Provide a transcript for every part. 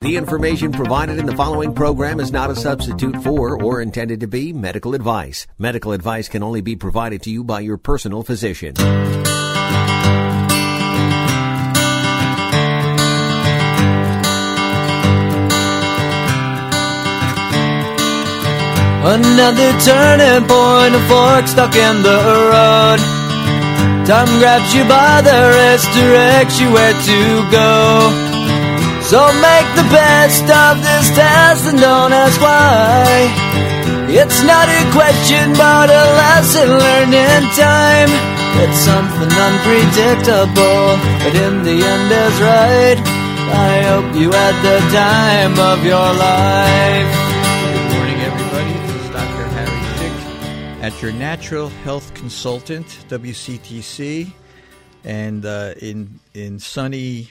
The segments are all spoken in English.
The information provided in the following program is not a substitute for or intended to be medical advice. Medical advice can only be provided to you by your personal physician. Another turning point, a fork stuck in the road. Time grabs you by the wrist, directs you where to go. So make the best of this test and don't ask why. It's not a question but a lesson learned in time. It's something unpredictable, but in the end is right. I hope you had the time of your life. Good morning, everybody. This is Dr. Harry Schick at your Natural Health Consultant, WCTC, and in sunny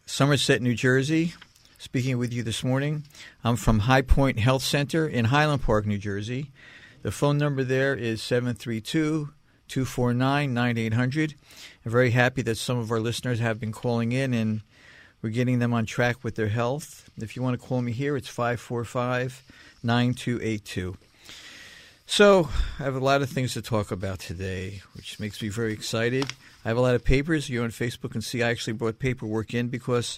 Somerset, New Jersey, speaking with you this morning. I'm from High Point Health Center in Highland Park, New Jersey. The phone number there is 732-249-9800. I'm very happy that some of our listeners have been calling in, and we're getting them on track with their health. If you want to call me here, it's 545-9282. So I have a lot of things to talk about today, which makes me very excited. I have a lot of papers. You on Facebook can see I actually brought paperwork in because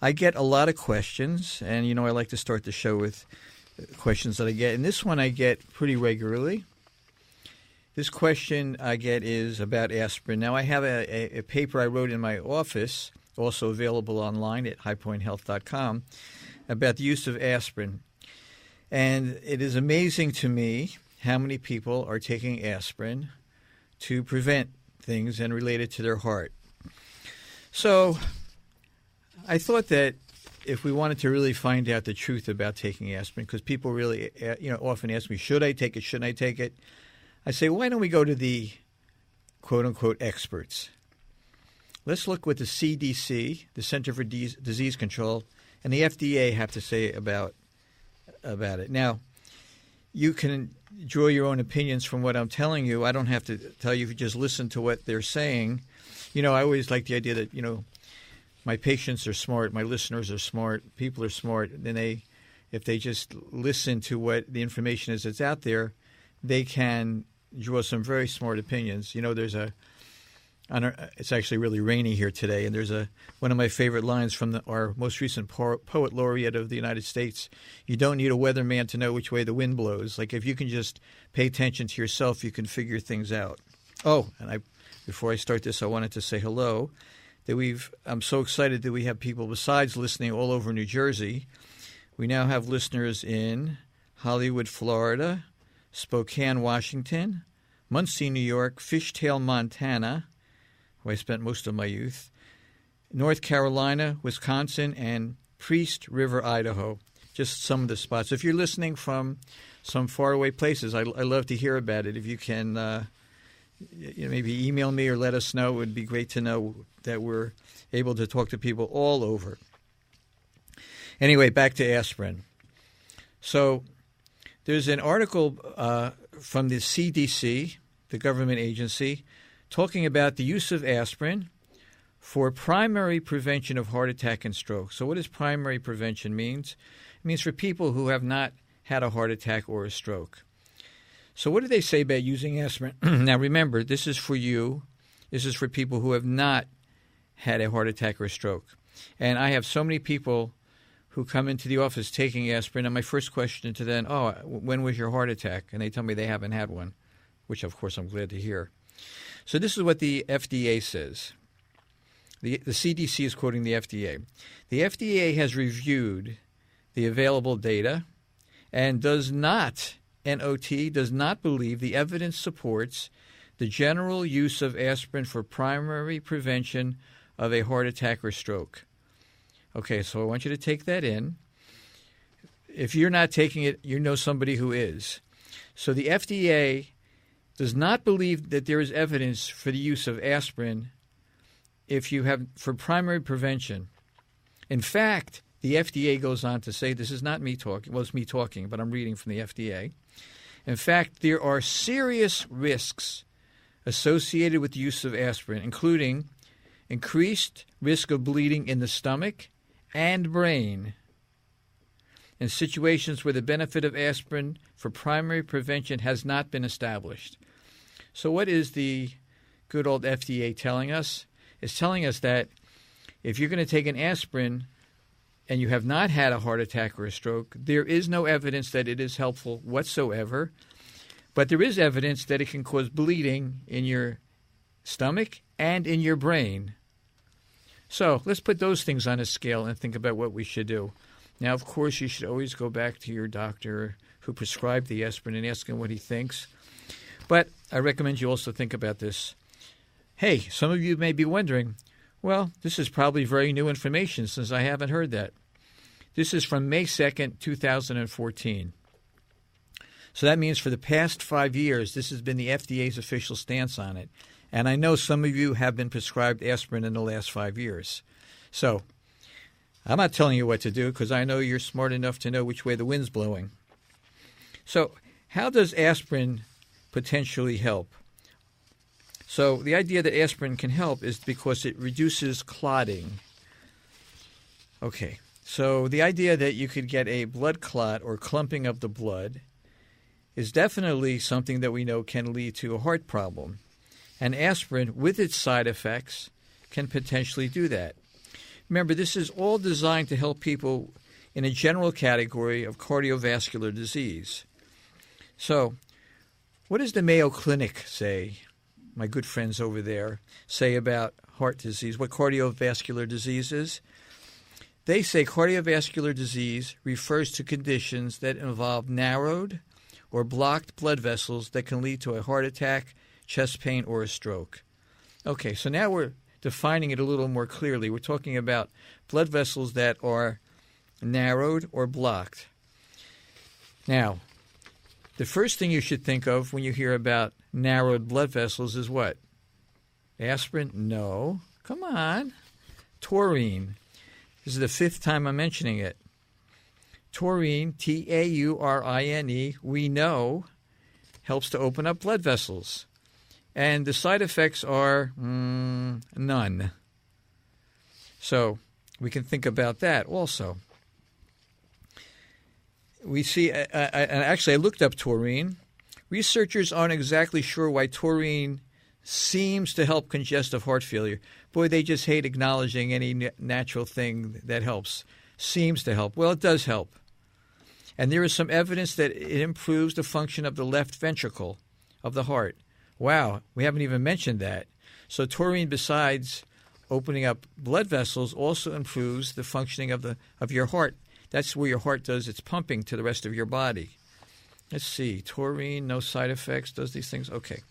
I get a lot of questions. And, I like to start the show with questions that I get. And this one I get pretty regularly. This question I get is about aspirin. Now, I have a paper I wrote in my office, also available online at highpointhealth.com, about the use of aspirin. And it is amazing to me how many people are taking aspirin to prevent things and related to their heart. So I thought that if we wanted to really find out the truth about taking aspirin, because people really often ask me, should I take it, shouldn't I take it? I say, why don't we go to the quote-unquote experts? Let's look what the CDC, the Center for Disease Control, and the FDA have to say about it. Now, you can draw your own opinions from what I'm telling you. I don't have to tell you if you just listen to what they're saying. I always like the idea that, my patients are smart, my listeners are smart, people are smart. Then if they just listen to what the information is that's out there, they can draw some very smart opinions. It's actually really rainy here today, and there's one of my favorite lines from our most recent poet laureate of the United States. You don't need a weatherman to know which way the wind blows. Like, if you can just pay attention to yourself, you can figure things out. Oh, and before I start this, I wanted to say hello. I'm so excited that we have people besides listening all over New Jersey. We now have listeners in Hollywood, Florida, Spokane, Washington, Muncie, New York, Fishtail, Montana, where I spent most of my youth, North Carolina, Wisconsin, and Priest River, Idaho. Just some of the spots. If you're listening from some faraway places, I love to hear about it. If you can maybe email me or let us know, it would be great to know that we're able to talk to people all over. Anyway, back to aspirin. So there's an article from the CDC, the government agency, talking about the use of aspirin for primary prevention of heart attack and stroke. So what does primary prevention means? It means for people who have not had a heart attack or a stroke. So what do they say about using aspirin? Now remember, this is for you. This is for people who have not had a heart attack or a stroke. And I have so many people who come into the office taking aspirin, and my first question to them, when was your heart attack? And they tell me they haven't had one, which of course I'm glad to hear. So this is what the FDA says. The CDC is quoting the FDA. The FDA has reviewed the available data and does not believe the evidence supports the general use of aspirin for primary prevention of a heart attack or stroke. Okay, so I want you to take that in. If you're not taking it, you know somebody who is. So the FDA does not believe that there is evidence for the use of aspirin for primary prevention. In fact, the FDA goes on to say, this is not me talking, well, it's me talking, but I'm reading from the FDA. In fact, there are serious risks associated with the use of aspirin, including increased risk of bleeding in the stomach and brain in situations where the benefit of aspirin for primary prevention has not been established. So what is the good old FDA telling us? It's telling us that if you're going to take an aspirin and you have not had a heart attack or a stroke, there is no evidence that it is helpful whatsoever, but there is evidence that it can cause bleeding in your stomach and in your brain. So let's put those things on a scale and think about what we should do. Now, of course, you should always go back to your doctor who prescribed the aspirin and ask him what he thinks. But I recommend you also think about this. Hey, some of you may be wondering, well, this is probably very new information since I haven't heard that. This is from May 2nd, 2014. So that means for the past 5 years, this has been the FDA's official stance on it. And I know some of you have been prescribed aspirin in the last 5 years. So I'm not telling you what to do because I know you're smart enough to know which way the wind's blowing. So how does aspirin potentially help? So the idea that aspirin can help is because it reduces clotting. Okay, so the idea that you could get a blood clot or clumping of the blood is definitely something that we know can lead to a heart problem. And aspirin, with its side effects, can potentially do that. Remember, this is all designed to help people in a general category of cardiovascular disease. So, what does the Mayo Clinic say, my good friends over there, say about heart disease, what cardiovascular disease is? They say cardiovascular disease refers to conditions that involve narrowed or blocked blood vessels that can lead to a heart attack, chest pain, or a stroke. Okay, so now we're defining it a little more clearly. We're talking about blood vessels that are narrowed or blocked. Now, the first thing you should think of when you hear about narrowed blood vessels is what? Aspirin? No. Come on. Taurine. This is the 5th time I'm mentioning it. Taurine, Taurine, we know helps to open up blood vessels. And the side effects are none. So we can think about that also. We see, actually I looked up taurine. Researchers aren't exactly sure why taurine seems to help congestive heart failure. Boy, they just hate acknowledging any natural thing that helps. Seems to help. Well, it does help. And there is some evidence that it improves the function of the left ventricle of the heart. Wow, we haven't even mentioned that. So taurine, besides opening up blood vessels, also improves the functioning of your heart. That's where your heart does its pumping to the rest of your body. Let's see. Taurine, no side effects, does these things. Okay.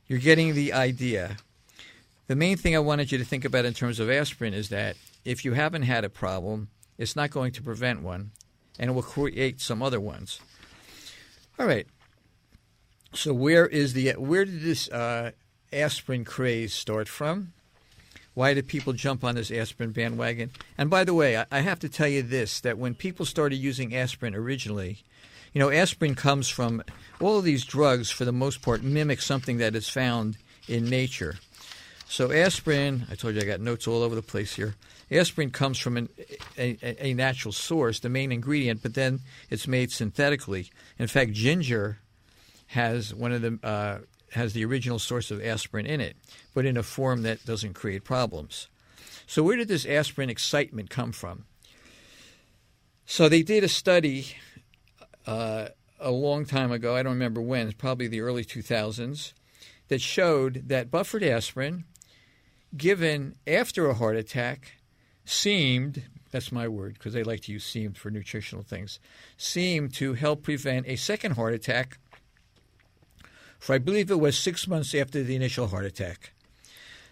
You're getting the idea. The main thing I wanted you to think about in terms of aspirin is that if you haven't had a problem, it's not going to prevent one, and it will create some other ones. All right. So where did this aspirin craze start from? Why did people jump on this aspirin bandwagon? And by the way, I have to tell you this, that when people started using aspirin originally, you know, aspirin comes from all of these drugs, for the most part, mimic something that is found in nature. So aspirin, I told you I got notes all over the place here. Aspirin comes from a natural source, the main ingredient, but then it's made synthetically. In fact, ginger has has the original source of aspirin in it, but in a form that doesn't create problems. So where did this aspirin excitement come from? So they did a study a long time ago, I don't remember when, it's probably the early 2000s, that showed that buffered aspirin given after a heart attack seemed, that's my word because they like to use seemed for nutritional things, seemed to help prevent a second heart attack for I believe it was 6 months after the initial heart attack.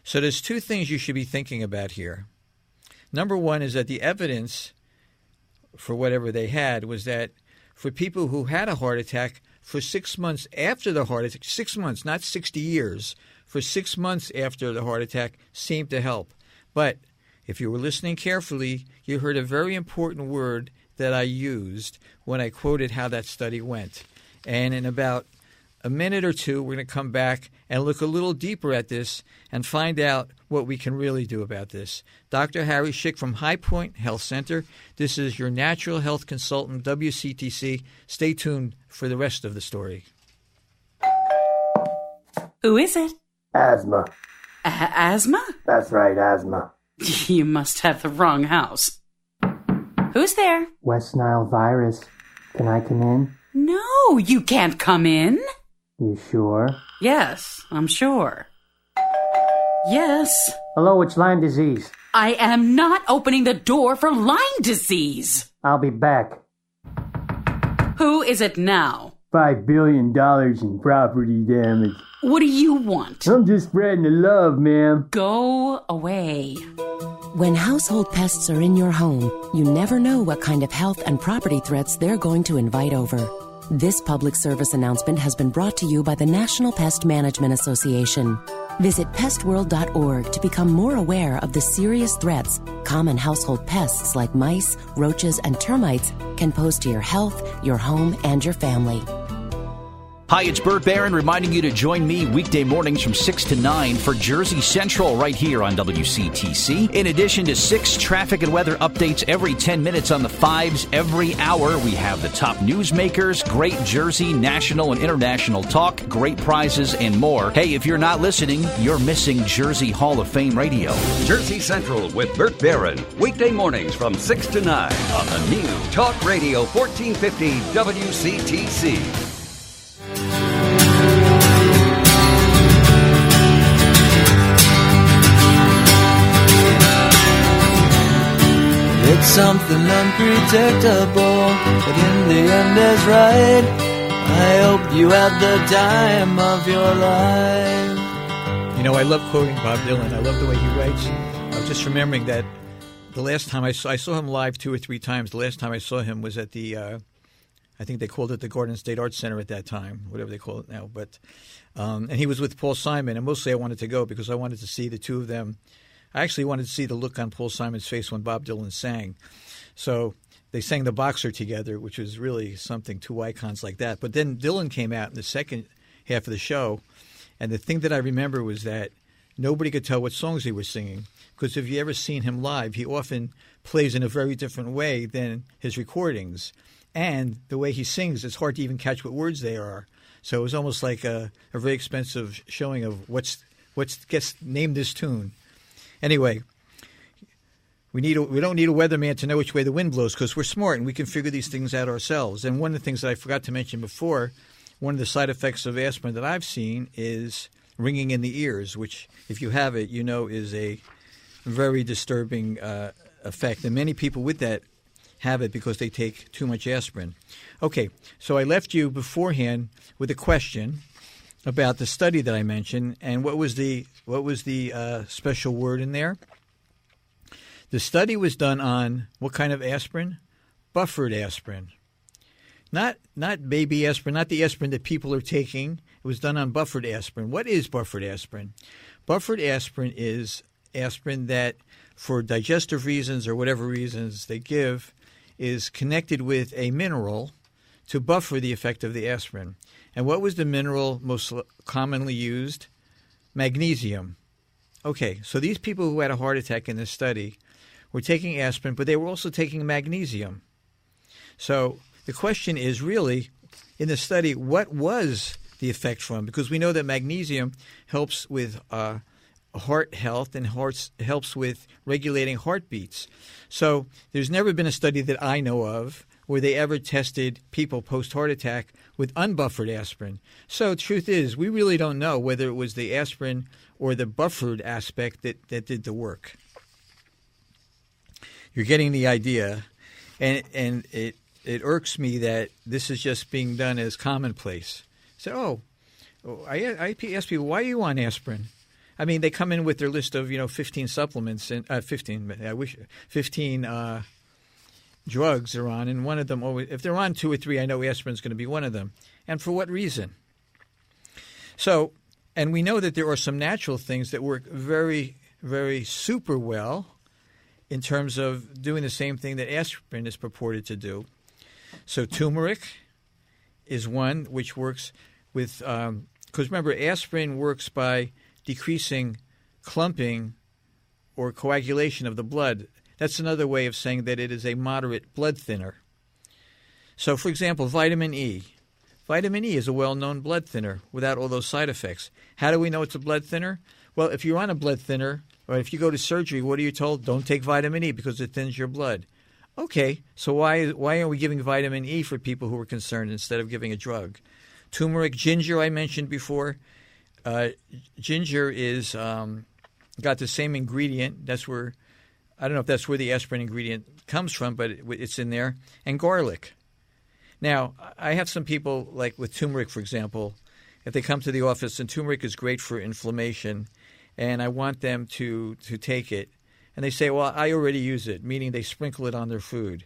So there's two things you should be thinking about here. Number one is that the evidence for whatever they had was that for people who had a heart attack for 6 months after the heart attack, 6 months, not 60 years, for 6 months after the heart attack seemed to help. But if you were listening carefully, you heard a very important word that I used when I quoted how that study went. And in about a minute or two, we're going to come back and look a little deeper at this and find out what we can really do about this. Dr. Harry Schick from High Point Health Center. This is your natural health consultant, WCTC. Stay tuned for the rest of the story. Who is it? Asthma. Asthma? That's right, asthma. You must have the wrong house. Who's there? West Nile virus. Can I come in? No, you can't come in. You sure? Yes, I'm sure. Yes. Hello, it's Lyme disease. I am not opening the door for Lyme disease. I'll be back. Who is it now? $5 billion in property damage. What do you want? I'm just spreading the love, ma'am. Go away. When household pests are in your home, you never know what kind of health and property threats they're going to invite over. This public service announcement has been brought to you by the National Pest Management Association. Visit pestworld.org to become more aware of the serious threats common household pests like mice, roaches, and termites can pose to your health, your home, and your family. Hi, it's Bert Barron reminding you to join me weekday mornings from 6 to 9 for Jersey Central right here on WCTC. In addition to 6 traffic and weather updates every 10 minutes on the 5s every hour, we have the top newsmakers, great Jersey, national, and international talk, great prizes, and more. Hey, if you're not listening, you're missing Jersey Hall of Fame radio. Jersey Central with Bert Barron. Weekday mornings from 6 to 9 on the new Talk Radio 1450 WCTC. It's something unpredictable, but in the end is right. I hope you had the time of your life. You know, I love quoting Bob Dylan. I love the way he writes. I was just remembering that the last time I saw him live 2 or 3 times. The last time I saw him was at the, I think they called it the Garden State Arts Center at that time, whatever they call it now. But and he was with Paul Simon, and mostly I wanted to go because I wanted to see the two of them. I actually wanted to see the look on Paul Simon's face when Bob Dylan sang. So they sang The Boxer together, which was really something, 2 icons like that. But then Dylan came out in the second half of the show, and the thing that I remember was that nobody could tell what songs he was singing, because if you ever seen him live, he often plays in a very different way than his recordings. And the way he sings, it's hard to even catch what words they are. So it was almost like a very expensive showing of what gets named this tune. Anyway, we don't need a weatherman to know which way the wind blows, because we're smart and we can figure these things out ourselves. And one of the things that I forgot to mention before, one of the side effects of aspirin that I've seen is ringing in the ears, which if you have it, you know is a very disturbing effect. And many people with that have it because they take too much aspirin. Okay, so I left you beforehand with a question about the study that I mentioned, and what was the special word in there? The study was done on what kind of aspirin? Buffered aspirin. Not baby aspirin, not the aspirin that people are taking. It was done on buffered aspirin. What is buffered aspirin? Buffered aspirin is aspirin that, for digestive reasons or whatever reasons they give, is connected with a mineral to buffer the effect of the aspirin. And what was the mineral most commonly used? Magnesium. Okay, so these people who had a heart attack in this study were taking aspirin, but they were also taking magnesium. So the question is really, in the study, what was the effect from? Because we know that magnesium helps with heart health and helps with regulating heartbeats. So there's never been a study that I know of where they ever tested people post-heart attack with unbuffered aspirin. So the truth is, we really don't know whether it was the aspirin or the buffered aspect that did the work. You're getting the idea, and it irks me that this is just being done as commonplace. So, I ask people, why are you on aspirin? I mean, they come in with their list of 15 supplements and 15 drugs they're on, and one of them always, if they're on 2 or 3, I know aspirin's going to be one of them. And for what reason? So, and we know that there are some natural things that work very, very super well in terms of doing the same thing that aspirin is purported to do. So turmeric is one which works with because remember, aspirin works by decreasing clumping or coagulation of the blood. That's another way of saying that it is a moderate blood thinner. So, for example, vitamin E. Vitamin E is a well-known blood thinner without all those side effects. How do we know it's a blood thinner? Well, if you're on a blood thinner, or if you go to surgery, what are you told? Don't take vitamin E because it thins your blood. Okay, so why are we giving vitamin E for people who are concerned instead of giving a drug? Turmeric, ginger, I mentioned before. Ginger is got the same ingredient. That's where, I don't know if that's where the aspirin ingredient comes from, but it's in there. And garlic. Now, I have some people, like with turmeric, for example, if they come to the office, and turmeric is great for inflammation, and I want them to take it. And they say, well, I already use it, meaning they sprinkle it on their food.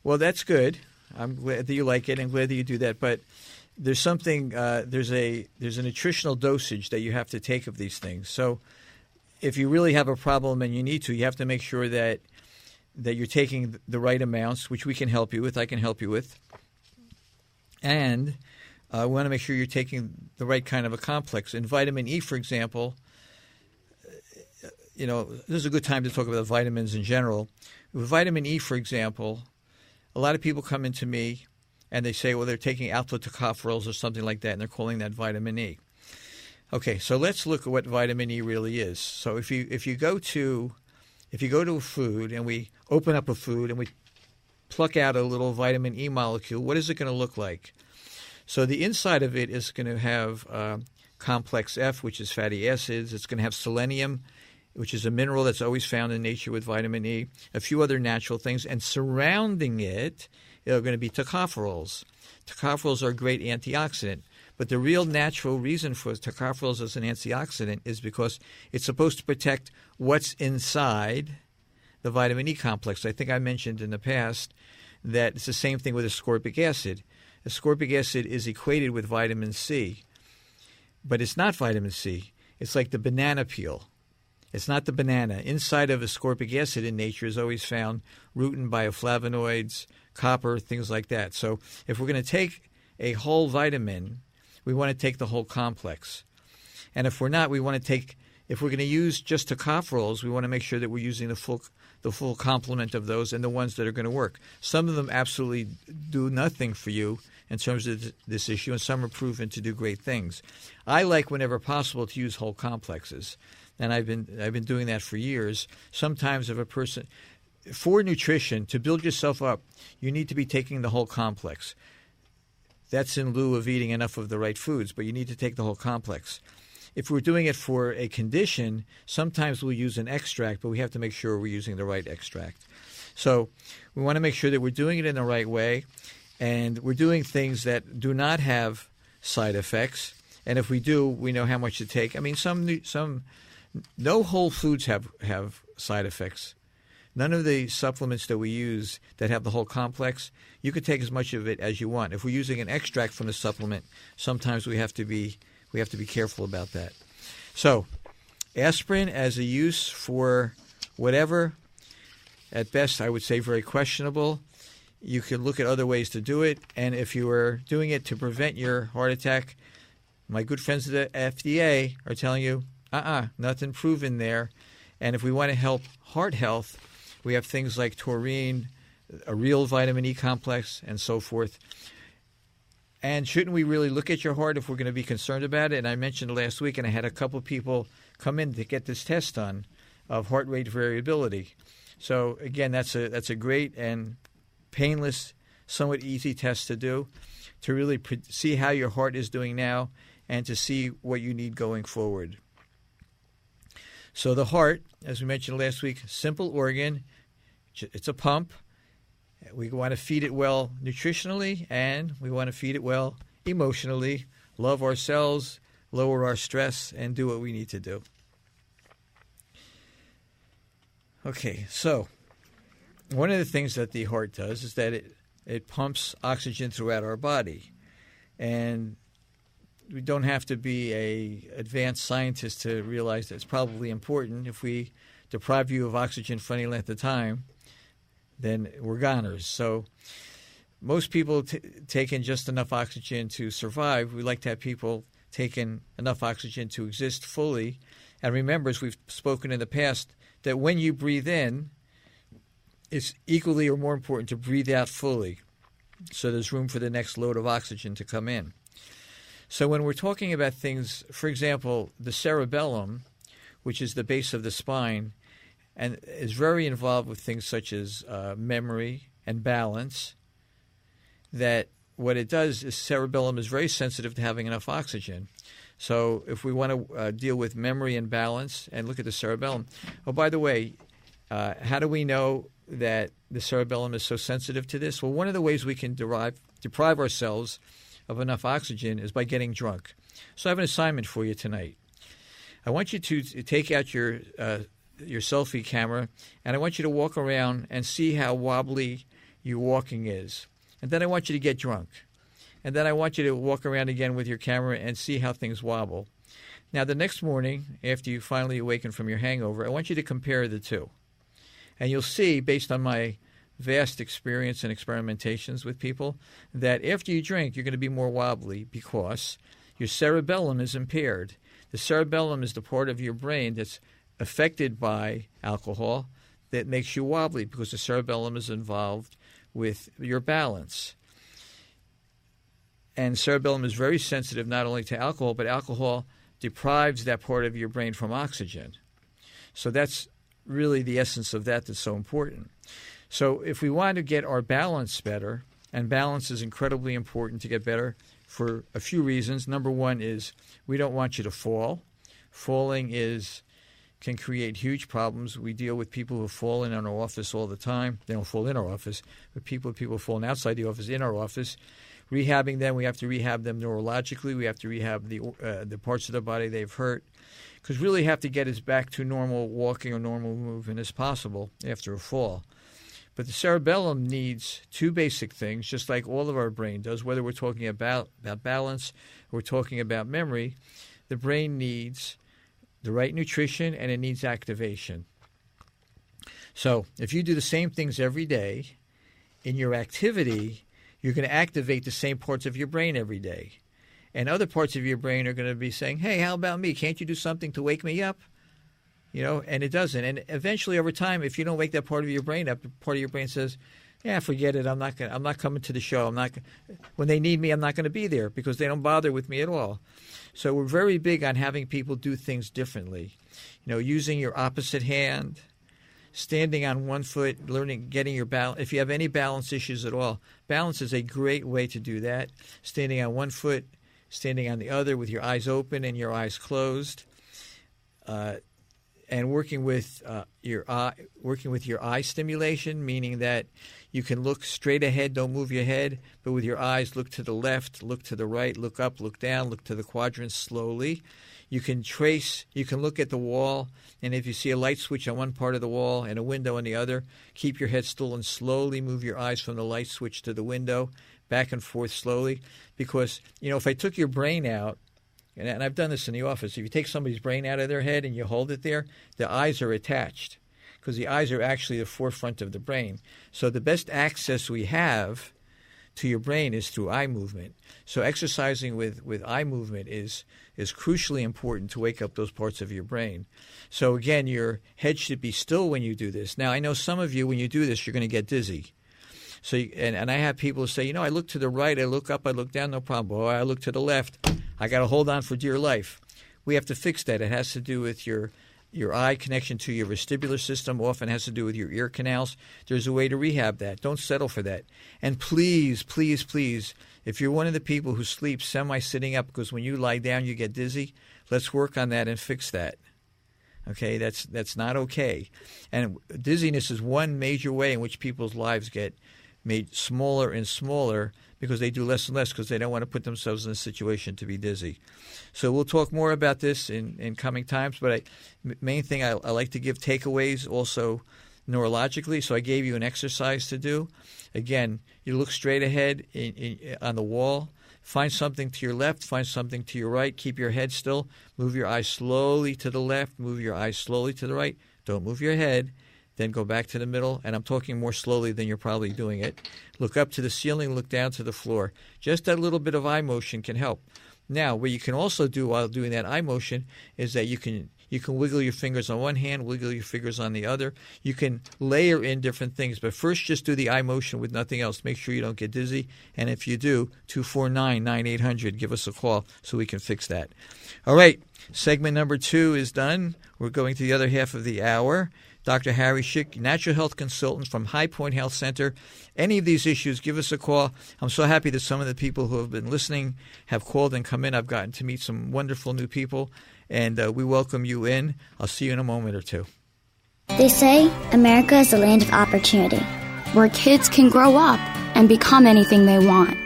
Well, that's good. I'm glad that you like it and glad that you do that. But there's something, there's a nutritional dosage that you have to take of these things. So if you really have a problem and you need to, you have to make sure that you're taking the right amounts, which we can help you with, I can help you with. And we want to make sure you're taking the right kind of a complex. In vitamin E, for example, this is a good time to talk about vitamins in general. With vitamin E, for example, a lot of people come into me and they say, well, they're taking alpha tocopherols or something like that, and they're calling that vitamin E. Okay, so let's look at what vitamin E really is. So if you go to a food and we open up a food and we pluck out a little vitamin E molecule, what is it going to look like? So the inside of it is going to have complex F, which is fatty acids. It's going to have selenium, which is a mineral that's always found in nature with vitamin E, a few other natural things, and surrounding it are going to be tocopherols. Tocopherols are a great antioxidant, but the real natural reason for tocopherols as an antioxidant is because it's supposed to protect what's inside the vitamin E complex. I think I mentioned in the past that it's the same thing with ascorbic acid. Ascorbic acid is equated with vitamin C, but it's not vitamin C. It's like the banana peel. It's not the banana. Inside of ascorbic acid in nature is always found rutin, bioflavonoids, copper, things like that. So if we're going to take a whole vitamin, we want to take the whole complex. And if we're not, if we're going to use just tocopherols, we want to make sure that we're using the full complement of those and the ones that are going to work. Some of them absolutely do nothing for you in terms of this issue, and some are proven to do great things. I like, whenever possible, to use whole complexes. And I've been doing that for years. Sometimes if a person, for nutrition, to build yourself up, you need to be taking the whole complex. That's in lieu of eating enough of the right foods, but you need to take the whole complex. If we're doing it for a condition, sometimes we'll use an extract, but we have to make sure we're using the right extract. So we want to make sure that we're doing it in the right way, and we're doing things that do not have side effects. And if we do, we know how much to take. I mean, no whole foods have side effects. None of the supplements that we use that have the whole complex, you could take as much of it as you want. If we're using an extract from the supplement, sometimes we have to be careful about that. So, aspirin as a use for whatever, at best I would say very questionable. You could look at other ways to do it, and if you are doing it to prevent your heart attack, my good friends at the FDA are telling you, nothing proven there. And if we want to help heart health, we have things like taurine, a real vitamin E complex, and so forth. And shouldn't we really look at your heart if we're going to be concerned about it? And I mentioned last week, and I had a couple people come in to get this test done of heart rate variability. So again, that's a great and painless, somewhat easy test to do, to really see how your heart is doing now and to see what you need going forward. So the heart, as we mentioned last week, simple organ. It's a pump. We want to feed it well nutritionally, and we want to feed it well emotionally, love ourselves, lower our stress, and do what we need to do. Okay, so one of the things that the heart does is that it pumps oxygen throughout our body. And we don't have to be an advanced scientist to realize that it's probably important. If we deprive you of oxygen for any length of time, then we're goners. So most people take in just enough oxygen to survive. We like to have people take in enough oxygen to exist fully. And remember, as we've spoken in the past, that when you breathe in, it's equally or more important to breathe out fully, so there's room for the next load of oxygen to come in. So when we're talking about things, for example, the cerebellum, which is the base of the spine, and is very involved with things such as memory and balance, that what it does is cerebellum is very sensitive to having enough oxygen. So if we want to deal with memory and balance and look at the cerebellum, oh, by the way, how do we know that the cerebellum is so sensitive to this? Well, one of the ways we can deprive ourselves of enough oxygen is by getting drunk. So I have an assignment for you tonight. I want you to take out your selfie camera, and I want you to walk around and see how wobbly your walking is. And then I want you to get drunk. And then I want you to walk around again with your camera and see how things wobble. Now, the next morning, after you finally awaken from your hangover, I want you to compare the two. And you'll see, based on my vast experience and experimentations with people, that after you drink, you're going to be more wobbly because your cerebellum is impaired. The cerebellum is the part of your brain that's affected by alcohol that makes you wobbly because the cerebellum is involved with your balance. And cerebellum is very sensitive not only to alcohol, but alcohol deprives that part of your brain from oxygen. So that's really the essence of that that's so important. So if we want to get our balance better, and balance is incredibly important to get better for a few reasons. Number one is we don't want you to fall. Falling can create huge problems. We deal with people who fall in our office all the time. They don't fall in our office, but people falling outside the office in our office. Rehabbing them, we have to rehab them neurologically. We have to rehab the parts of the body they've hurt, because really have to get us back to normal walking or normal movement as possible after a fall. But the cerebellum needs two basic things, just like all of our brain does, whether we're talking about balance or we're talking about memory. The brain needs the right nutrition and it needs activation. So if you do the same things every day in your activity, you're going to activate the same parts of your brain every day. And other parts of your brain are going to be saying, hey, how about me? Can't you do something to wake me up? And it doesn't. And eventually over time, if you don't wake that part of your brain up, part of your brain says, yeah, forget it. I'm not coming to the show. When they need me, I'm not going to be there because they don't bother with me at all. So we're very big on having people do things differently. Using your opposite hand, standing on one foot, getting your balance. If you have any balance issues at all, balance is a great way to do that. Standing on one foot, standing on the other with your eyes open and your eyes closed, and working with your eye stimulation, meaning that you can look straight ahead, don't move your head, but with your eyes look to the left, look to the right, look up, look down, look to the quadrants slowly. You can look at the wall, and if you see a light switch on one part of the wall and a window on the other, keep your head still and slowly move your eyes from the light switch to the window, back and forth slowly. Because, if I took your brain out, and I've done this in the office, if you take somebody's brain out of their head and you hold it there, the eyes are attached because the eyes are actually the forefront of the brain. So the best access we have to your brain is through eye movement. So exercising with eye movement is crucially important to wake up those parts of your brain. So again, your head should be still when you do this. Now, I know some of you, when you do this, you're going to get dizzy. So, and I have people say, I look to the right, I look up, I look down, no problem. Boy, I look to the left, I got to hold on for dear life. We have to fix that. It has to do with your eye connection to your vestibular system, often has to do with your ear canals. There's a way to rehab that. Don't settle for that. And please, please, please, if you're one of the people who sleeps semi-sitting up because when you lie down you get dizzy, let's work on that and fix that. Okay, that's not okay. And dizziness is one major way in which people's lives get made smaller and smaller because they do less and less because they don't want to put themselves in a situation to be dizzy. So we'll talk more about this in coming times, but main thing I like to give takeaways also neurologically. So I gave you an exercise to do. Again, you look straight ahead on the wall. Find something to your left, find something to your right. Keep your head still. Move your eyes slowly to the left. Move your eyes slowly to the right. Don't move your head. then go back to the middle, and I'm talking more slowly than you're probably doing it. Look up to the ceiling, look down to the floor. Just that little bit of eye motion can help. Now, what you can also do while doing that eye motion is that you can wiggle your fingers on one hand, wiggle your fingers on the other. You can layer in different things, but first just do the eye motion with nothing else. Make sure you don't get dizzy, and if you do, 249-9800, give us a call so we can fix that. All right, segment number 2 is done. We're going to the other half of the hour. Dr. Harry Schick, natural health consultant from High Point Health Center. Any of these issues, give us a call. I'm so happy that some of the people who have been listening have called and come in. I've gotten to meet some wonderful new people, and we welcome you in. I'll see you in a moment or two. They say America is a land of opportunity, where kids can grow up and become anything they want.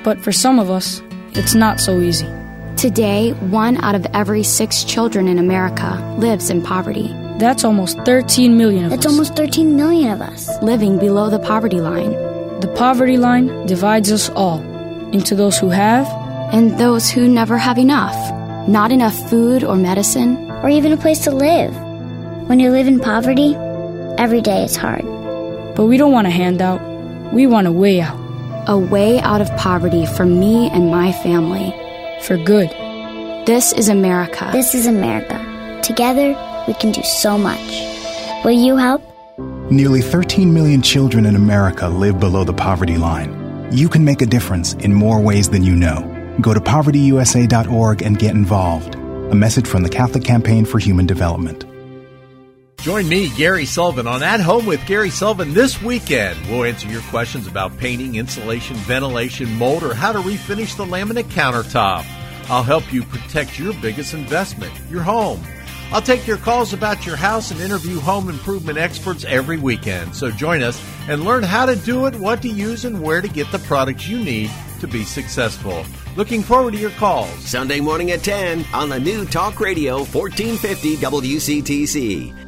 But for some of us, it's not so easy. Today, 1 out of every 6 children in America lives in poverty. That's almost 13 million of us. That's almost 13 million of us living below the poverty line. The poverty line divides us all into those who have and those who never have enough. Not enough food or medicine, or even a place to live. When you live in poverty, every day is hard. But we don't want a handout. We want a way out. A way out of poverty for me and my family. For good. This is America. This is America. Together, we can do so much. Will you help? Nearly 13 million children in America live below the poverty line. You can make a difference in more ways than you know. Go to povertyusa.org and get involved. A message from the Catholic Campaign for Human Development. Join me, Gary Sullivan, on At Home with Gary Sullivan this weekend. We'll answer your questions about painting, insulation, ventilation, mold, or how to refinish the laminate countertop. I'll help you protect your biggest investment, your home. I'll take your calls about your house and interview home improvement experts every weekend. So join us and learn how to do it, what to use, and where to get the products you need to be successful. Looking forward to your calls. Sunday morning at 10 on the new Talk Radio 1450 WCTC.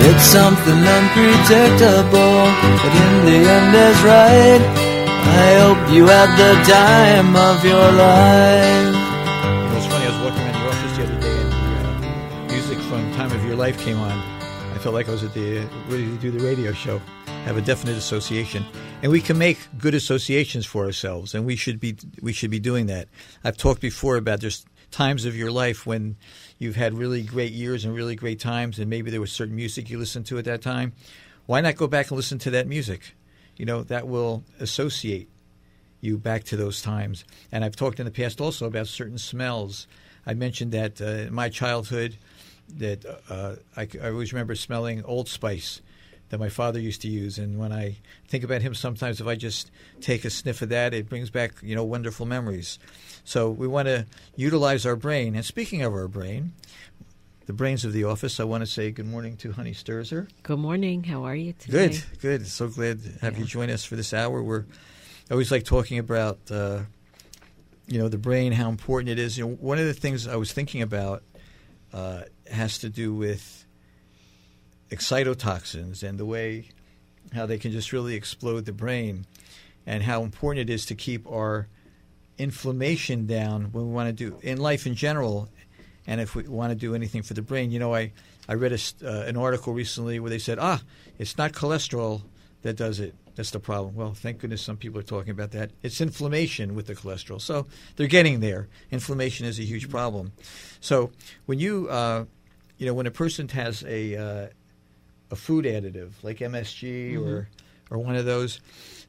It's something unpredictable, but in the end is right. I hope you had the time of your life. It was funny, I was walking around the office the other day and music from Time of Your Life came on. I felt like I was ready to do the radio show. Have a definite association, and we can make good associations for ourselves, and we should be doing that. I've talked before about there's times of your life when you've had really great years and really great times, and maybe there was certain music you listened to at that time. Why not go back and listen to that music? You know, that will associate you back to those times. And I've talked in the past also about certain smells. I mentioned that in my childhood that I always remember smelling Old Spice that my father used to use. And when I think about him, sometimes if I just take a sniff of that, it brings back, wonderful memories. So we want to utilize our brain. And speaking of our brain, the brains of the office, I want to say good morning to Honey Sturzer. Good morning. How are you today? Good. So glad to have you join us for this hour. I always like talking about, the brain, how important it is. One of the things I was thinking about has to do with excitotoxins and the way how they can just really explode the brain, and how important it is to keep our inflammation down when we want to do in life in general, and if we want to do anything for the brain. I read an article recently where they said, it's not cholesterol that does it. That's the problem. Well, thank goodness some people are talking about that. It's inflammation with the cholesterol. So they're getting there. Inflammation is a huge problem. So when when a person has a food additive like MSG or one of those,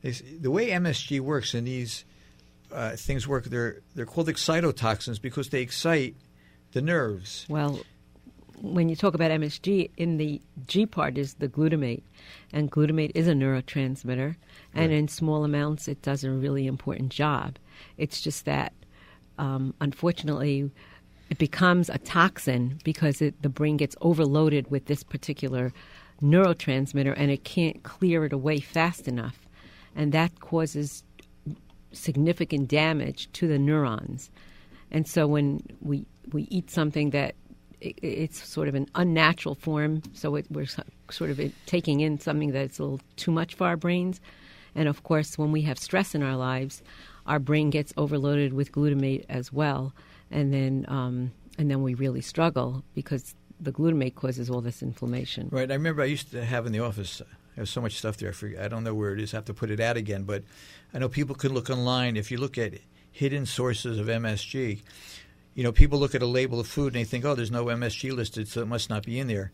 the way MSG works and these things work, they're called excitotoxins because they excite the nerves. Well, when you talk about MSG, in the G part is the glutamate, and glutamate is a neurotransmitter, and in small amounts it does a really important job. It's just that, unfortunately, it becomes a toxin because the brain gets overloaded with this particular neurotransmitter, and it can't clear it away fast enough, and that causes significant damage to the neurons. And so when we eat something that it's sort of an unnatural form, so we're sort of taking in something that's a little too much for our brains. And of course, when we have stress in our lives, our brain gets overloaded with glutamate as well, and then we really struggle because the glutamate causes all this inflammation. Right. I remember I used to have in the office, I have so much stuff there, I don't know where it is, I have to put it out again, but I know people can look online. If you look at hidden sources of MSG, people look at a label of food and they think, oh, there's no MSG listed, so it must not be in there.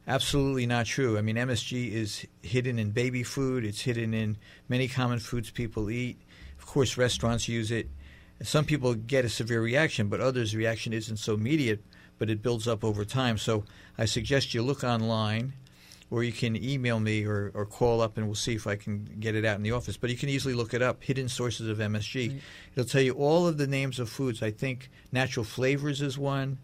Absolutely not true. I mean, MSG is hidden in baby food. It's hidden in many common foods people eat. Of course, restaurants use it. Some people get a severe reaction, but others' reaction isn't so immediate, but it builds up over time. So I suggest you look online, or you can email me or call up, and we'll see if I can get it out in the office. But you can easily look it up, hidden sources of MSG. Right. It'll tell you all of the names of foods. I think natural flavors is one,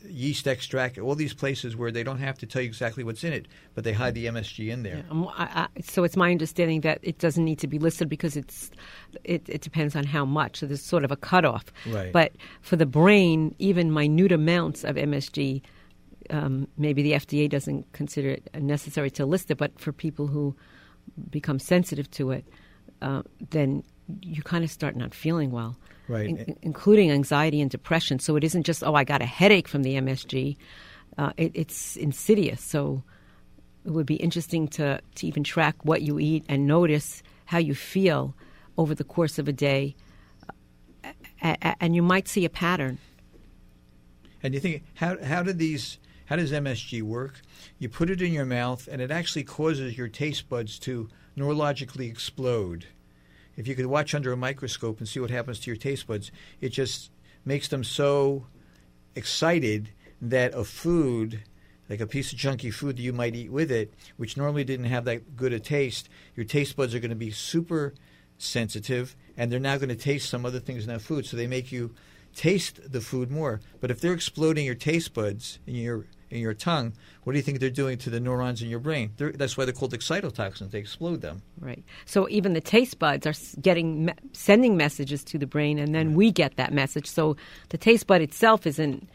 yeast extract, all these places where they don't have to tell you exactly what's in it, but they hide the MSG in there. Yeah. So it's my understanding that it doesn't need to be listed because it depends on how much. So there's sort of a cutoff. Right. But for the brain, even minute amounts of MSG, maybe the FDA doesn't consider it necessary to list it, but for people who become sensitive to it, then you kind of start not feeling well. Right. Including anxiety and depression. So it isn't just, I got a headache from the MSG. It's insidious. So it would be interesting to even track what you eat and notice how you feel over the course of a day. And you might see a pattern. And you think, how does MSG work? You put it in your mouth, and it actually causes your taste buds to neurologically explode. If you could watch under a microscope and see what happens to your taste buds, it just makes them so excited that a food, like a piece of junky food that you might eat with it, which normally didn't have that good a taste, your taste buds are going to be super sensitive, and they're now going to taste some other things in that food, so they make you taste the food more. But if they're exploding your taste buds in your tongue, what do you think they're doing to the neurons in your brain? That's why they're called excitotoxins. They explode them. Right. So even the taste buds are sending messages to the brain, and then we get that message. So the taste bud itself isn't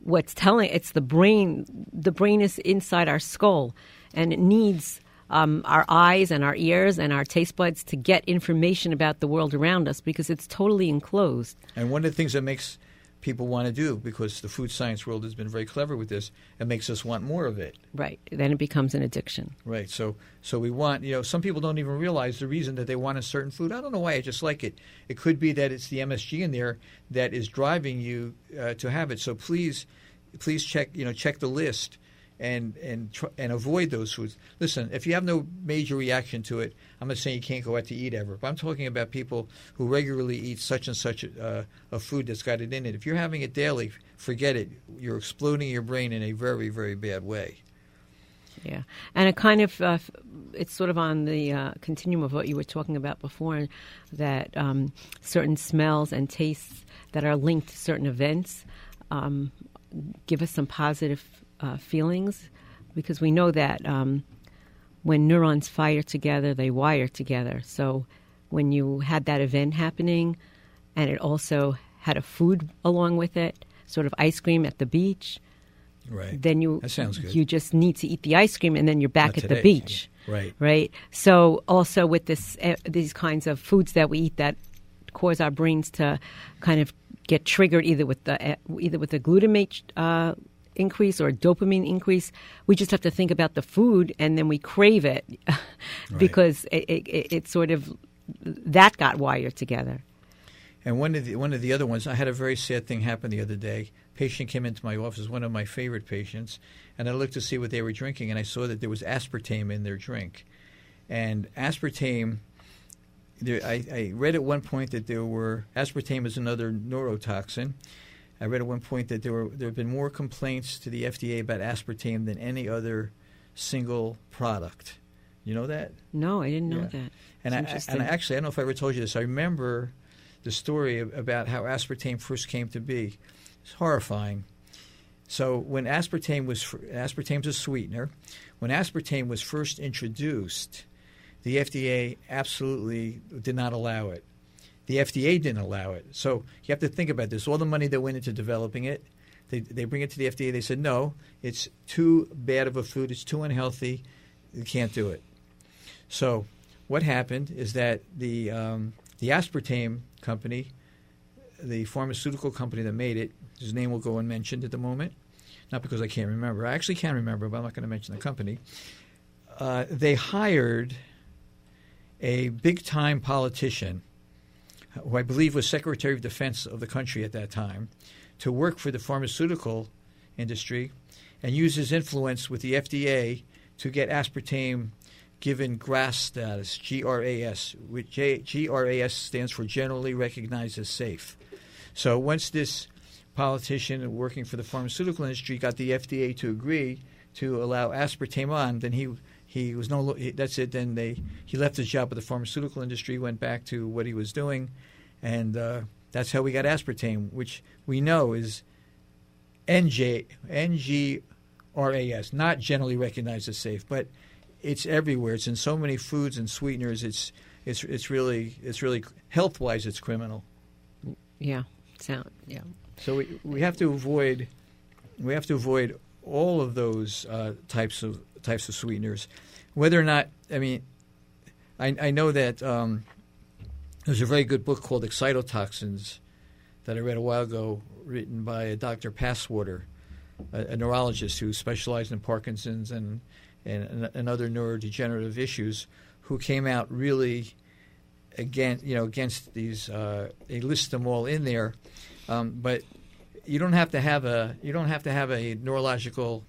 what's telling. It's the brain. The brain is inside our skull, and it needs our eyes and our ears and our taste buds to get information about the world around us because it's totally enclosed. And one of the things that makes people want to do, because the food science world has been very clever with this, it makes us want more of it. Right. Then it becomes an addiction. Right. So we want, some people don't even realize the reason that they want a certain food. I don't know why, I just like it. It could be that it's the MSG in there that is driving you to have it. So please check the list and avoid those foods. Listen, if you have no major reaction to it, I'm not saying you can't go out to eat ever, but I'm talking about people who regularly eat such and such a food that's got it in it. If you're having it daily, forget it. You're exploding your brain in a very, very bad way. Yeah, and it kind of it's sort of on the continuum of what you were talking about before, that certain smells and tastes that are linked to certain events give us some positive feelings, because we know that when neurons fire together, they wire together. So when you had that event happening and it also had a food along with it, sort of ice cream at the beach, right? Then that sounds good. You just need to eat the ice cream and then you're back at the beach. Right. Right. So also with these kinds of foods that we eat that cause our brains to kind of get triggered either with the glutamate increase or a dopamine increase, we just have to think about the food and then we crave it because it sort of, that got wired together. And one of the other ones, I had a very sad thing happen the other day. A patient came into my office, one of my favorite patients, and I looked to see what they were drinking, and I saw that there was aspartame in their drink. And aspartame, I read at one point that aspartame is another neurotoxin. I read at one point that there have been more complaints to the FDA about aspartame than any other single product. You know that? No, I didn't know that. And actually, I don't know if I ever told you this. I remember the story about how aspartame first came to be. It's horrifying. So when aspartame's a sweetener. When aspartame was first introduced, the FDA absolutely did not allow it. The FDA didn't allow it. So you have to think about this. All the money that went into developing it, they bring it to the FDA. They said, no, it's too bad of a food. It's too unhealthy. You can't do it. So what happened is that the the aspartame company, the pharmaceutical company that made it, whose name will go unmentioned at the moment, not because I can't remember. I actually can remember, but I'm not going to mention the company. They hired a big-time politician, who I believe was Secretary of Defense of the country at that time, to work for the pharmaceutical industry and use his influence with the FDA to get aspartame given GRAS status, G-R-A-S, which G-R-A-S stands for Generally Recognized as Safe. So once this politician working for the pharmaceutical industry got the FDA to agree to allow aspartame on, then he was that's it. Then he left his job with the pharmaceutical industry, went back to what he was doing, and that's how we got aspartame, which we know is N-G-R-A-S, not generally recognized as safe, but it's everywhere. It's in so many foods and sweeteners. It's really health-wise, it's criminal. Yeah. So we have to avoid all of those types of sweeteners. Whether or not, I know that there's a very good book called Excitotoxins that I read a while ago, written by Dr. Passwater, a neurologist who specialized in Parkinson's and other neurodegenerative issues, who came out really against these. They list them all in there, but you don't have to have a neurological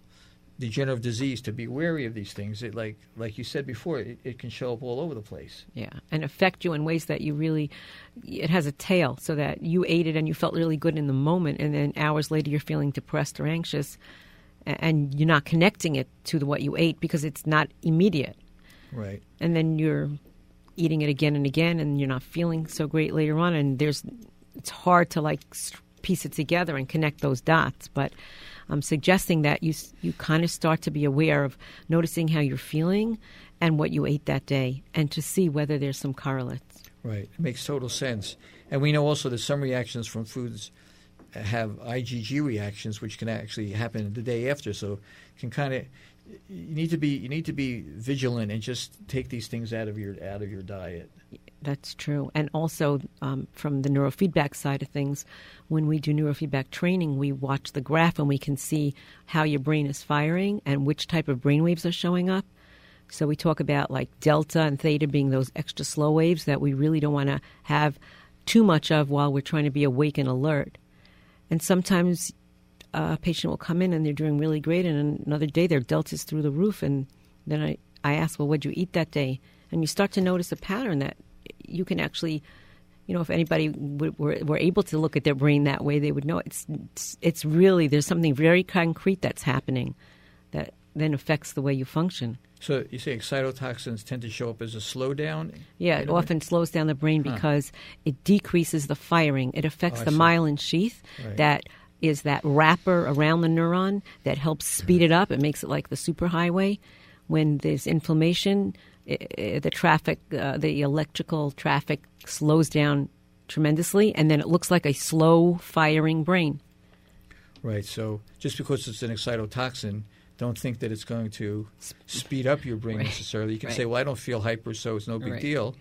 degenerative disease to be wary of these things. It, like you said before, it can show up all over the place. Yeah, and affect you in ways that you really, it has a tail, so that you ate it and you felt really good in the moment, and then hours later you're feeling depressed or anxious, and you're not connecting it to what you ate because it's not immediate. Right. And then you're eating it again and again, and you're not feeling so great later on, and it's hard to piece it together and connect those dots. But I'm suggesting that you kind of start to be aware of noticing how you're feeling and what you ate that day, and to see whether there's some correlates. Right. It makes total sense. And we know also that some reactions from foods have IgG reactions, which can actually happen the day after. So can kind of you need to be vigilant and just take these things out of your diet. That's true. And also from the neurofeedback side of things, when we do neurofeedback training, we watch the graph and we can see how your brain is firing and which type of brain waves are showing up. So we talk about delta and theta being those extra slow waves that we really don't want to have too much of while we're trying to be awake and alert. And sometimes a patient will come in and they're doing really great, and another day their delta's through the roof. And then I ask, well, what'd you eat that day? And you start to notice a pattern that you can actually, if anybody were able to look at their brain that way, they would know it's really, there's something very concrete that's happening that then affects the way you function. So you say excitotoxins tend to show up as a slowdown? Yeah, it often slows down the brain because it decreases the firing. It affects the myelin sheath that is that wrapper around the neuron that helps speed it up. It makes it like the superhighway. When there's inflammation, the electrical traffic slows down tremendously, and then it looks like a slow-firing brain. Right. So just because it's an excitotoxin, don't think that it's going to speed up your brain necessarily. You can say, well, I don't feel hyper, so it's no big deal.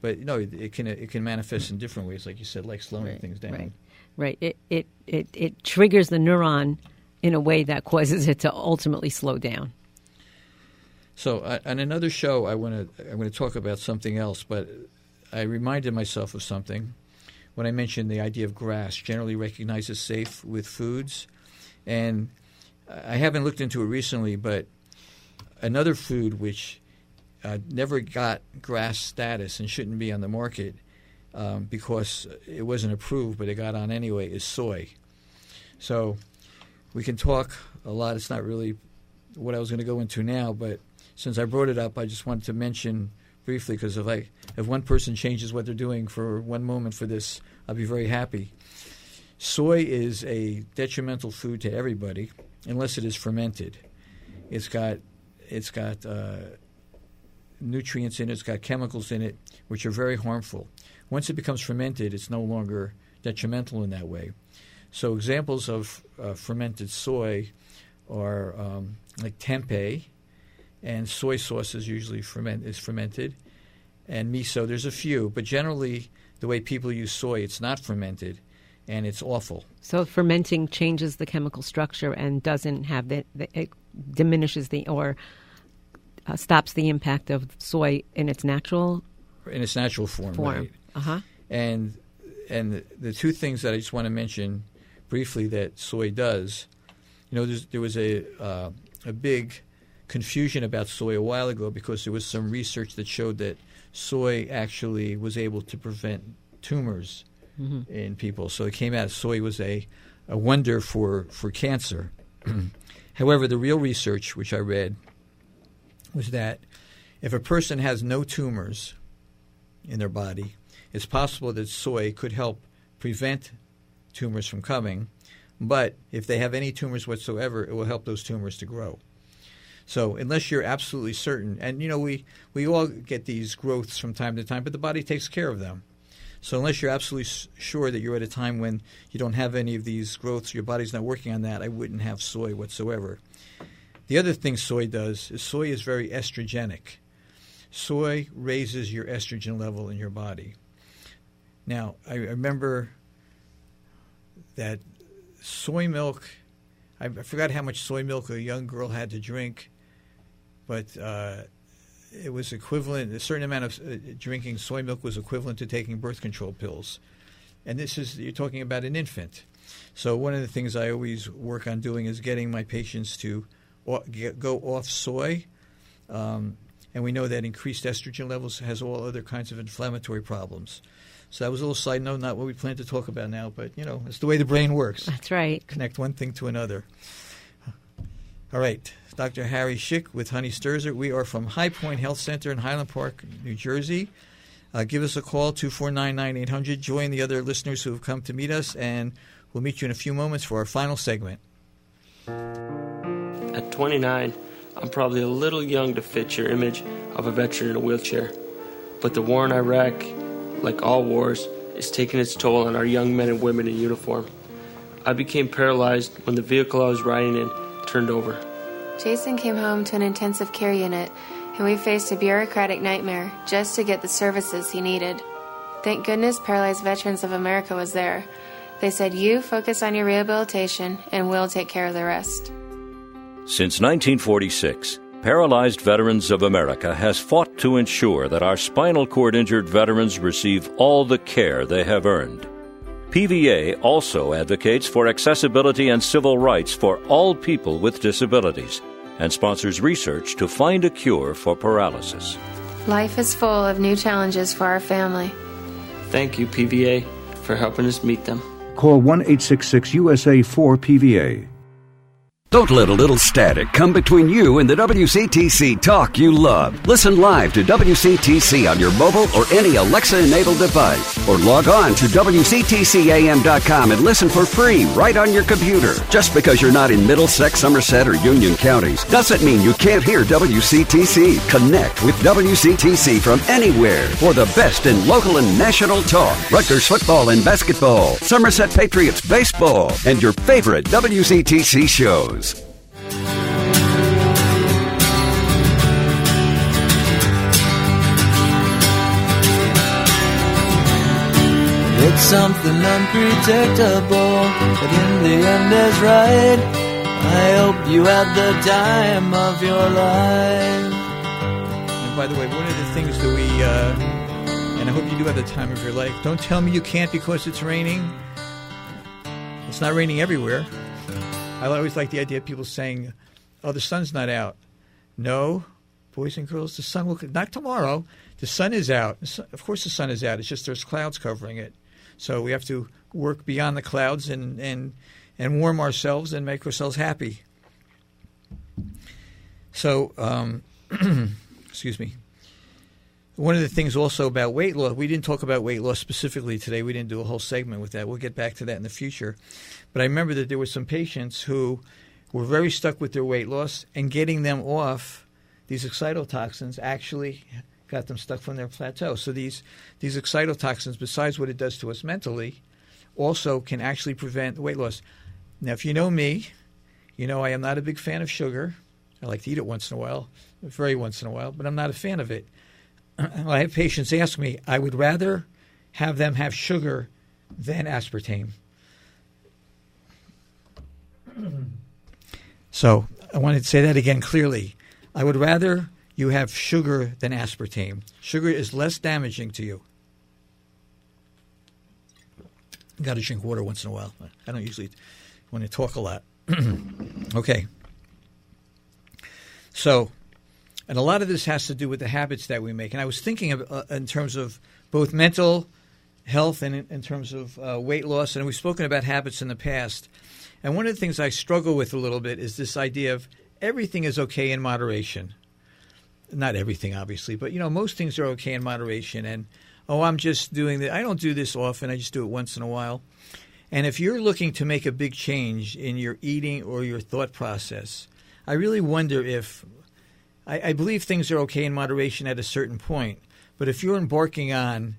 But no, it can manifest in different ways, like you said, like slowing things down. Right. It triggers the neuron in a way that causes it to ultimately slow down. So on another show, I'm going to talk about something else, but I reminded myself of something when I mentioned the idea of GRAS, generally recognized as safe with foods. And I haven't looked into it recently, but another food which never got GRAS status and shouldn't be on the market because it wasn't approved, but it got on anyway, is soy. So we can talk a lot. It's not really what I was going to go into now, but since I brought it up, I just wanted to mention briefly, because if one person changes what they're doing for one moment for this, I'll be very happy. Soy is a detrimental food to everybody unless it is fermented. It's got nutrients in it. It's got chemicals in it which are very harmful. Once it becomes fermented, it's no longer detrimental in that way. So examples of fermented soy are like tempeh, and soy sauce is usually fermented, and miso. There's a few, but generally the way people use soy, it's not fermented, and it's awful. So fermenting changes the chemical structure and doesn't have it diminishes or stops the impact of soy in its natural form. Right? Uh-huh. And the two things that I just want to mention briefly that soy does, there was a big confusion about soy a while ago because there was some research that showed that soy actually was able to prevent tumors in people. So it came out soy was a wonder for cancer. However, the real research, which I read, was that if a person has no tumors in their body, it's possible that soy could help prevent tumors from coming, but if they have any tumors whatsoever, it will help those tumors to grow. So unless you're absolutely certain, and we all get these growths from time to time, but the body takes care of them. So unless you're absolutely sure that you're at a time when you don't have any of these growths, your body's not working on that, I wouldn't have soy whatsoever. The other thing soy does is soy is very estrogenic. Soy raises your estrogen level in your body. Now, I remember that soy milk, I forgot how much soy milk a young girl had to drink, but it was equivalent, a certain amount of drinking soy milk was equivalent to taking birth control pills. And you're talking about an infant. So one of the things I always work on doing is getting my patients to go off soy. And we know that increased estrogen levels has all other kinds of inflammatory problems. So that was a little side note, not what we plan to talk about now, but, it's the way the brain works. That's right. Connect one thing to another. All right. Dr. Harry Schick with Honey Sturzer. We are from High Point Health Center in Highland Park, New Jersey. Give us a call, 249-9800. Join the other listeners who have come to meet us, and we'll meet you in a few moments for our final segment. At 29, I'm probably a little young to fit your image of a veteran in a wheelchair. But the war in Iraq, like all wars, is taking its toll on our young men and women in uniform. I became paralyzed when the vehicle I was riding in turned over. Jason came home to an intensive care unit, and we faced a bureaucratic nightmare just to get the services he needed. Thank goodness Paralyzed Veterans of America was there. They said, "You focus on your rehabilitation, and we'll take care of the rest." Since 1946, Paralyzed Veterans of America has fought to ensure that our spinal cord injured veterans receive all the care they have earned. PVA also advocates for accessibility and civil rights for all people with disabilities and sponsors research to find a cure for paralysis. Life is full of new challenges for our family. Thank you, PVA, for helping us meet them. Call 1-866-USA-4-PVA. Don't let a little static come between you and the WCTC talk you love. Listen live to WCTC on your mobile or any Alexa-enabled device. Or log on to WCTCAM.com and listen for free right on your computer. Just because you're not in Middlesex, Somerset, or Union counties doesn't mean you can't hear WCTC. Connect with WCTC from anywhere for the best in local and national talk. Rutgers football and basketball, Somerset Patriots baseball, and your favorite WCTC shows. It's something unpredictable, but in the end is right. I hope you had the time of your life. And by the way, one of the things that and I hope you do have the time of your life, don't tell me you can't because it's raining. It's not raining everywhere. I always like the idea of people saying, "Oh, the sun's not out." No, boys and girls, the sun will not tomorrow. The sun is out. Of course, the sun is out. It's just there's clouds covering it. So we have to work beyond the clouds and warm ourselves and make ourselves happy. So, excuse me. One of the things also about weight loss, we didn't talk about weight loss specifically today. We didn't do a whole segment with that. We'll get back to that in the future. But I remember that there were some patients who were very stuck with their weight loss, and getting them off these excitotoxins actually got them stuck from their plateau. So these excitotoxins, besides what it does to us mentally, also can actually prevent weight loss. Now, if you know me, you know I am not a big fan of sugar. I like to eat it once in a while, very once in a while, but I'm not a fan of it. I have patients ask me, I would rather have them have sugar than aspartame. So I want to say that again clearly. I would rather you have sugar than aspartame. Sugar is less damaging to you. You got to drink water once in a while. I don't usually want to talk a lot. Okay. So, and a lot of this has to do with the habits that we make. And I was thinking of, in terms of both mental health and in terms of weight loss. And we've spoken about habits in the past. And one of the things I struggle with a little bit is this idea of everything is okay in moderation. Not everything, obviously, but, most things are okay in moderation. And, I'm just doing that. I don't do this often. I just do it once in a while. And if you're looking to make a big change in your eating or your thought process, I really wonder if I believe things are okay in moderation at a certain point. But if you're embarking on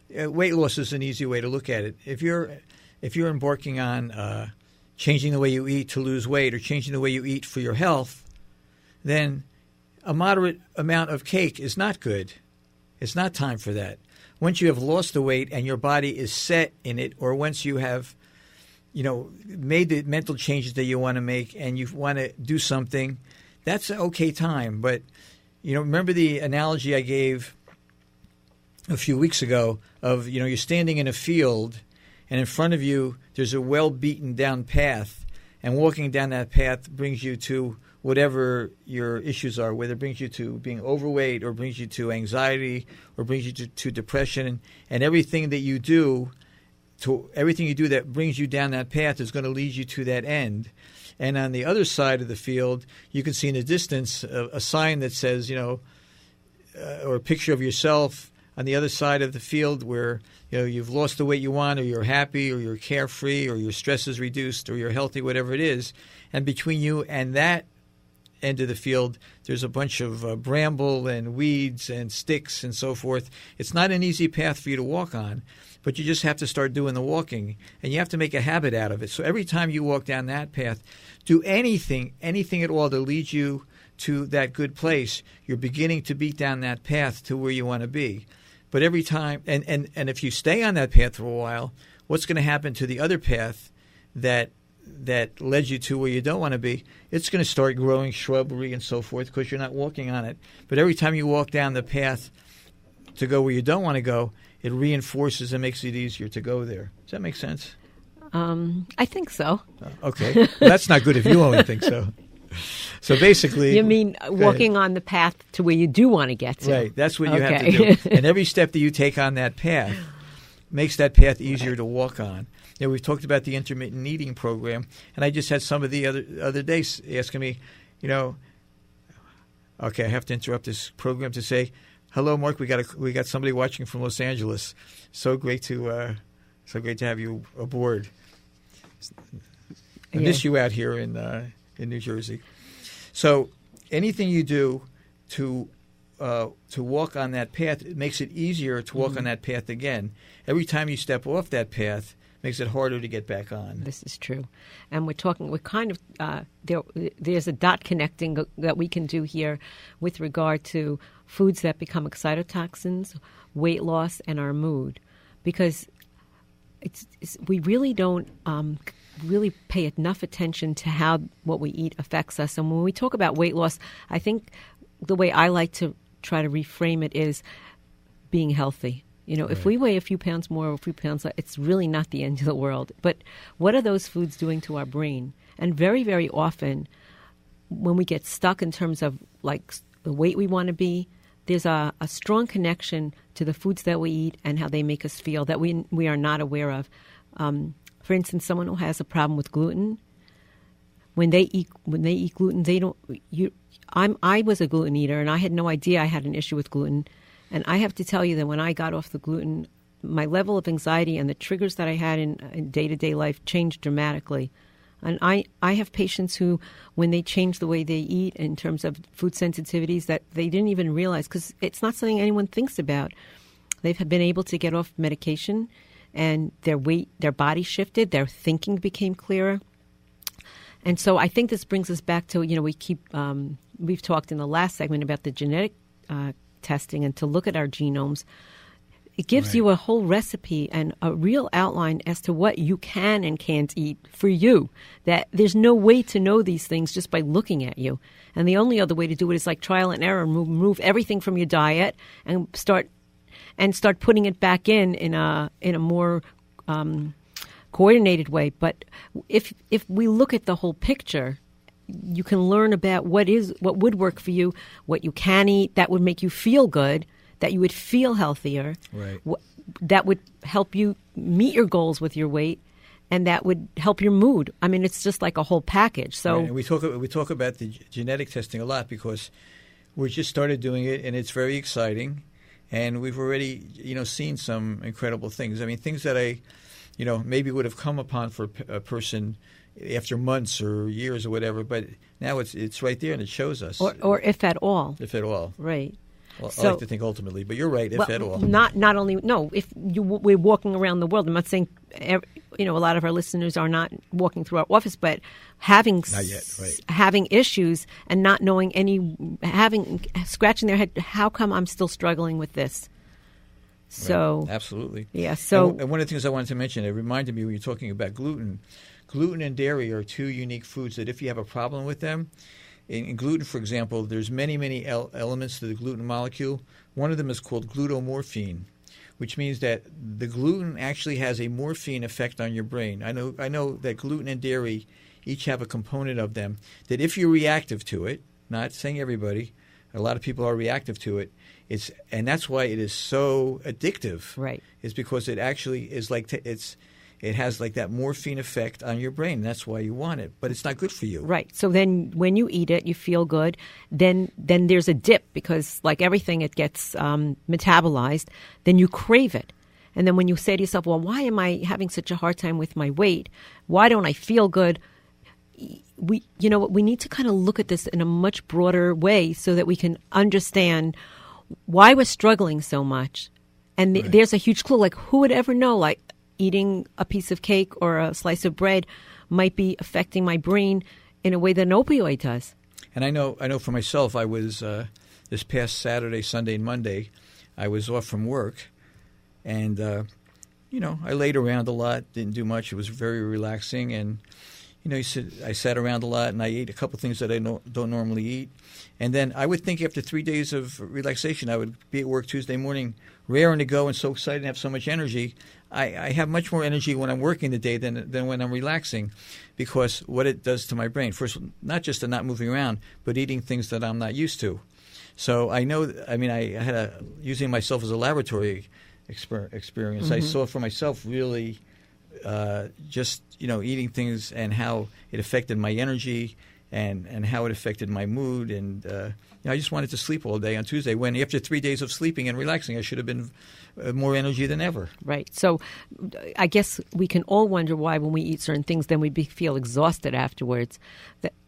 weight loss is an easy way to look at it. If you're embarking on changing the way you eat to lose weight or changing the way you eat for your health, then a moderate amount of cake is not good. It's not time for that. Once you have lost the weight and your body is set in it, or once you have, made the mental changes that you want to make and you want to do something, that's an okay time. But, remember the analogy I gave a few weeks ago of, you're standing in a field and in front of you there's a well-beaten down path, and walking down that path brings you to whatever your issues are, whether it brings you to being overweight or brings you to anxiety or brings you to depression, and everything you do that brings you down that path is going to lead you to that end. And on the other side of the field, you can see in the distance a sign that says, or a picture of yourself on the other side of the field where you've lost the weight you want, or you're happy, or you're carefree, or your stress is reduced, or you're healthy, whatever it is. And between you and that end of the field, there's a bunch of bramble and weeds and sticks and so forth. It's not an easy path for you to walk on, but you just have to start doing the walking, and you have to make a habit out of it. So every time you walk down that path, do anything at all to lead you to that good place. You're beginning to beat down that path to where you want to be. But every time, and if you stay on that path for a while, what's going to happen to the other path that led you to where you don't want to be? It's going to start growing shrubbery and so forth because you're not walking on it. But every time you walk down the path to go where you don't want to go, it reinforces and makes it easier to go there. Does that make sense? I think so. Okay. Well, that's not good if you only think so. So basically... You mean walking on the path to where you do want to get to. Right. That's what you have to do. And every step that you take on that path makes that path easier to walk on. We've talked about the intermittent eating program, and I just had somebody the other day asking me, okay, I have to interrupt this program to say, hello, Mark. We got somebody watching from Los Angeles. So great to have you aboard. I miss you out here in New Jersey. So anything you do to walk on that path, it makes it easier to walk on that path again. Every time you step off that path, makes it harder to get back on. This is true. And we're kind of, there's a dot connecting that we can do here with regard to foods that become excitotoxins, weight loss, and our mood. Because we really don't really pay enough attention to how what we eat affects us. And when we talk about weight loss, I think the way I like to try to reframe it is being healthy. Right. If we weigh a few pounds more or a few pounds less, it's really not the end of the world. But what are those foods doing to our brain? And very, very often, when we get stuck in terms of like the weight we want to be, there's a strong connection to the foods that we eat and how they make us feel that we are not aware of. For instance, someone who has a problem with gluten, when they eat gluten, they don't. I was a gluten eater, and I had no idea I had an issue with gluten. And I have to tell you that when I got off the gluten, my level of anxiety and the triggers that I had in day-to-day life changed dramatically. And I have patients who, when they change the way they eat in terms of food sensitivities, that they didn't even realize, because it's not something anyone thinks about. They've been able to get off medication, and their body shifted, their thinking became clearer. And so I think this brings us back to, we've talked in the last segment about the genetic testing and to look at our genomes, it gives you a whole recipe and a real outline as to what you can and can't eat for you. That there's no way to know these things just by looking at you. And the only other way to do it is like trial and error, remove everything from your diet and start putting it back in a more coordinated way. But if we look at the whole picture, you can learn about what would work for you, what you can eat that would make you feel good, that you would feel healthier, that would help you meet your goals with your weight, and that would help your mood. I mean, it's just like a whole package. So and we talk about the genetic testing a lot because we just started doing it, and it's very exciting, and we've already seen some incredible things. I mean, things that I maybe would have come upon for a person after months or years or whatever, but now it's right there and it shows us. Or if at all. If at all. Right. Well, I like to think ultimately, but you're right, if at all. Not only, no, if we're walking around the world, I'm not saying, a lot of our listeners are not walking through our office, but having issues and not knowing scratching their head, how come I'm still struggling with this? So right. Absolutely. Yeah. So and one of the things I wanted to mention, it reminded me when you're talking about gluten and dairy are two unique foods that if you have a problem with them, in gluten, for example, there's many elements to the gluten molecule. One of them is called glutamorphine, which means that the gluten actually has a morphine effect on your brain. I know that gluten and dairy each have a component of them that if you're reactive to it, not saying everybody, a lot of people are reactive to it. And that's why it is so addictive. Right. It's because it actually is like it has like that morphine effect on your brain. That's why you want it, but it's not good for you. Right. So then when you eat it, you feel good. Then there's a dip because like everything, it gets metabolized. Then you crave it. And then when you say to yourself, well, why am I having such a hard time with my weight? Why don't I feel good? We need to kind of look at this in a much broader way so that we can understand why we're struggling so much. And there's a huge clue. Like, who would ever know? Like, eating a piece of cake or a slice of bread might be affecting my brain in a way that an opioid does. And I know for myself, I was this past Saturday, Sunday, and Monday, I was off from work, and I laid around a lot, didn't do much. It was very relaxing, and I sat around a lot, and I ate a couple things that I don't normally eat. And then I would think after 3 days of relaxation, I would be at work Tuesday morning, raring to go and so excited and have so much energy. I have much more energy when I'm working the day than when I'm relaxing because what it does to my brain, first, not just the not moving around, but eating things that I'm not used to. So I know, I had using myself as a laboratory experience. Mm-hmm. I saw for myself really just eating things and how it affected my energy and how it affected my mood. And I just wanted to sleep all day on Tuesday when after 3 days of sleeping and relaxing, I should have been more energy than ever. Right. So I guess we can all wonder why when we eat certain things, then we feel exhausted afterwards.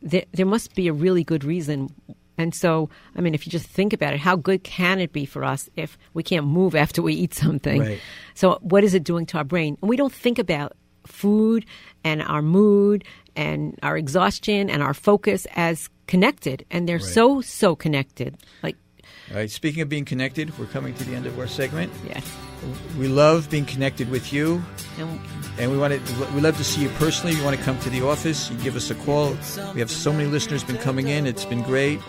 There must be a really good reason. And so, if you just think about it, how good can it be for us if we can't move after we eat something? Right. So what is it doing to our brain? And we don't think about food and our mood and our exhaustion and our focus as connected. And they're so connected. All right. Speaking of being connected, we're coming to the end of our segment. Yes. We love being connected with you. And we love to see you personally. You want to come to the office, you give us a call. We have so many listeners been coming in. It's been great.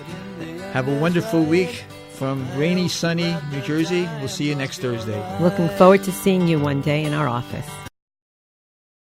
Have a wonderful week from rainy, sunny New Jersey. We'll see you next Thursday. Looking forward to seeing you one day in our office.